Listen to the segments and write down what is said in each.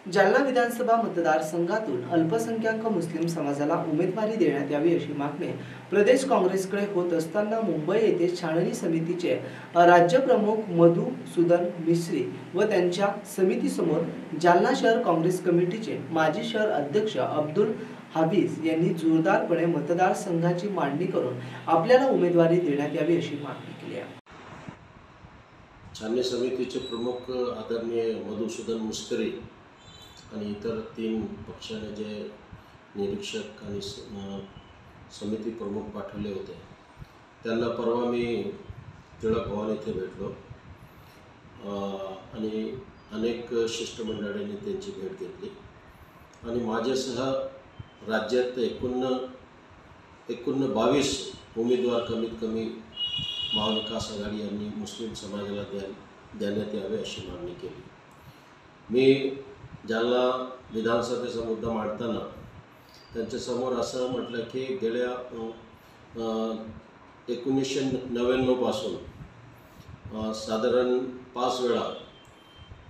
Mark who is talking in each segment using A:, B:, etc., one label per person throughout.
A: जालना विधानसभा मतदारसंघातून अल्पसंख्याक मुस्लिम समाजाला उमेदवारी देण्यात यावी अशी मागणी प्रदेश काँग्रेसकडे होत असताना मुंबई येथे छाननी समितीचे राज्य प्रमुख मधुसूदन मिस्त्री व त्यांच्या समितीसमोर जालना शहर काँग्रेस कमिटीचे माजी शहर अध्यक्ष अब्दुल हाफिज यांनी जोरदारपणे मतदारसंघाची मांडणी करून आपल्याला उमेदवारी देण्यात यावी अशी मागणी केली आहे।
B: छाननी समितीचे प्रमुख आदरणीय मधुसूदन मिस्त्री आणि इतर 3 पक्षाने जे निरीक्षक आणि समिती प्रमुख पाठवले होते त्यांना परवा मी टिळक भवन येथे भेटलो आणि अनेक शिष्टमंडळांनी त्यांची भेट घेतली आणि माझ्यासह राज्यात एकूण 22 उमेदवार कमीत कमी महाविकास आघाडी यांनी मुस्लिम समाजाला देण्यात यावे अशी मागणी केली। मी जालना विधानसभेचा मुद्दा मांडताना त्यांच्यासमोर असं म्हटलं की गेल्या 1999 पासून साधारण 5 वेळा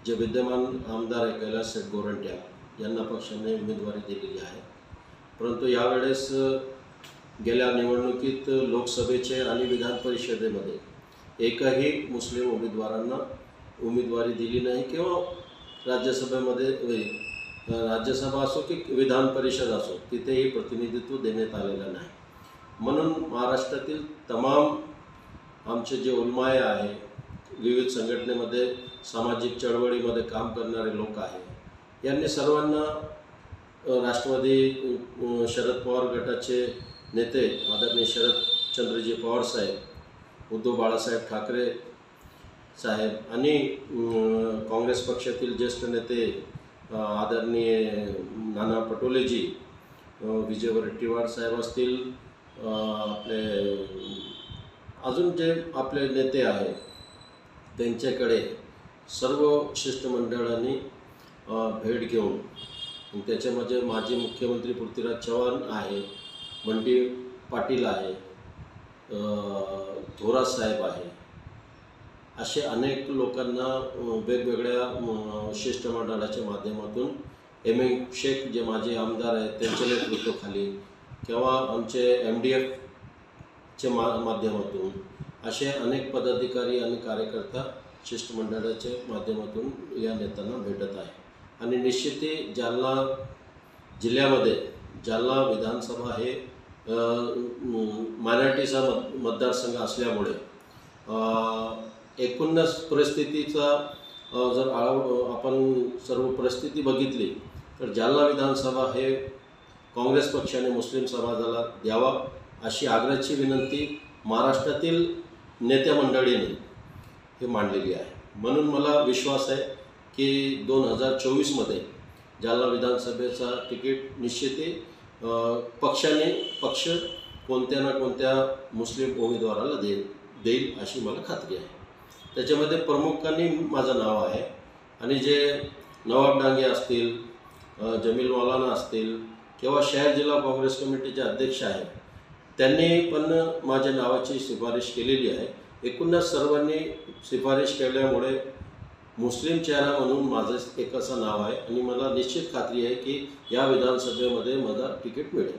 B: जे विद्यमान आमदार आहे कैलास शेठ गोरंट्याल यांना पक्षाने उमेदवारी दिलेली आहे, परंतु यावेळेस गेल्या निवडणुकीत लोकसभेचे आणि विधान परिषदेमध्ये एकही मुस्लिम उमेदवारांना उमेदवारी दिली नाही किंवा राज्यसभेमध्ये राज्यसभा असो की विधान परिषद असो तिथेही प्रतिनिधित्व देण्यात आलेलं नाही। म्हणून महाराष्ट्रातील तमाम आमचे जे उलमाए आहे, विविध संघटनेमध्ये सामाजिक चळवळीमध्ये काम करणारे लोक आहे, यांनी सर्वांना राष्ट्रवादी शरद पवार गटाचे नेते आदरणीय शरदचंद्रजी पवार साहेब, उद्धव बाळासाहेब ठाकरे साहेब आणि काँग्रेस पक्षातील ज्येष्ठ नेते आदरणीय नाना पटोलेजी, विजय वरट्टीवार साहेब असतील, आपले अजून जे आपले नेते आहेत त्यांच्याकडे सर्व शिष्टमंडळांनी भेट घेऊन त्याच्यामध्ये माजी मुख्यमंत्री पृथ्वीराज चव्हाण आहे, बंटी पाटील आहे, थोरात साहेब आहे, असे अनेक लोकांना वेगवेगळ्या शिष्टमंडळाच्या माध्यमातून एम शेख जे माजी आमदार आहेत त्यांच्या नेतृत्वाखाली किंवा आमचे MDFचे माध्यमातून असे अनेक पदाधिकारी आणि कार्यकर्ता शिष्टमंडळाच्या माध्यमातून या नेत्यांना भेटत आहे। आणि निश्चितच जालना जिल्ह्यामध्ये जालना विधानसभा हे मायनॉरिटीचा मतदारसंघ असल्यामुळे एकूणच परिस्थितीचा जर आपण सर्व परिस्थिती बघितली तर जालना विधानसभा हे काँग्रेस पक्षाने मुस्लिम समाजाला द्यावा अशी आग्रहाची विनंती महाराष्ट्रातील नेत्या मंडळींनी हे मांडलेली आहे। म्हणून मला विश्वास आहे की 2024 मध्ये जालना विधानसभेचा तिकीट निश्चित पक्ष कोणत्या ना कोणत्या मुस्लिम उमेदवाराला देईल अशी मला खात्री आहे। त्याच्यामध्ये प्रमुखांनी माझं नाव आहे आणि जे नवाब डांगे असतील, जमील मौलाना असतील किंवा शहर जिल्हा काँग्रेस कमिटीचे अध्यक्ष आहेत त्यांनी पण माझ्या नावाची शिफारस केलेली आहे। एकूणच सर्वांनी शिफारस केल्यामुळे मुस्लिम चेहरा म्हणून माझं एक असं नाव आहे आणि मला निश्चित खात्री आहे की या विधानसभेमध्ये मला तिकीट मिळेल।